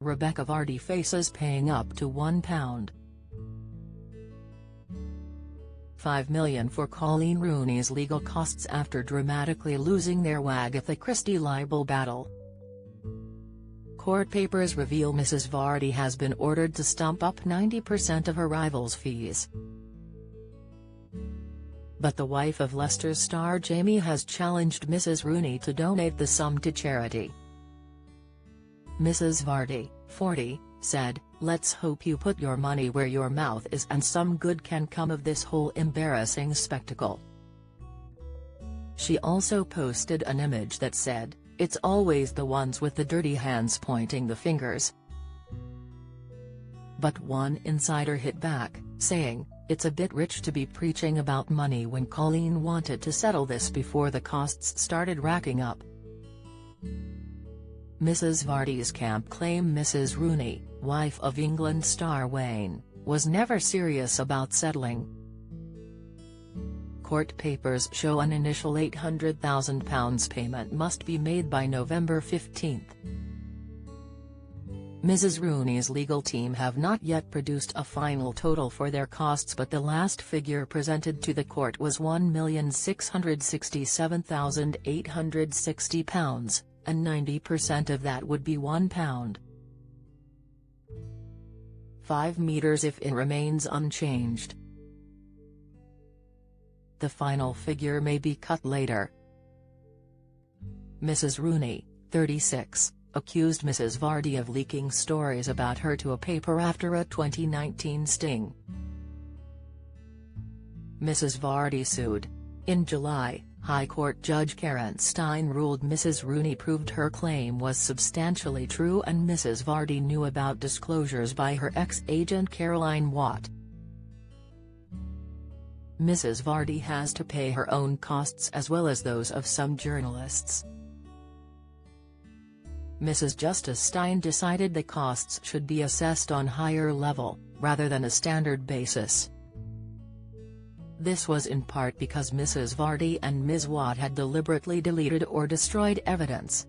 Rebekah Vardy faces paying up to £1.5 million for Coleen Rooney's legal costs after dramatically losing their Agatha Christie libel battle. Court papers reveal Mrs. Vardy has been ordered to stump up 90% of her rival's fees. But the wife of Leicester's star Jamie has challenged Mrs. Rooney to donate the sum to charity. Mrs. Vardy, 40, said, "Let's hope you put your money where your mouth is and some good can come of this whole embarrassing spectacle." She also posted an image that said, "It's always the ones with the dirty hands pointing the fingers." But one insider hit back, saying, "It's a bit rich to be preaching about money when Coleen wanted to settle this before the costs started racking up." Mrs. Vardy's camp claim Mrs. Rooney, wife of England star Wayne, was never serious about settling. Court papers show an initial £800,000 payment must be made by November 15. Mrs. Rooney's legal team have not yet produced a final total for their costs, but the last figure presented to the court was £1,667,860, and 90% of that would be £1.5 if it remains unchanged. The final figure may be cut later. Mrs. Rooney, 36, accused Mrs. Vardy of leaking stories about her to a paper after a 2019 sting. Mrs. Vardy sued. In July, High Court Judge Karen Stein ruled Mrs. Rooney proved her claim was substantially true and Mrs. Vardy knew about disclosures by her ex-agent Caroline Watt. Mrs. Vardy has to pay her own costs as well as those of some journalists. Mrs. Justice Stein decided the costs should be assessed on higher level, rather than a standard basis. This was in part because Mrs. Vardy and Ms. Watt had deliberately deleted or destroyed evidence,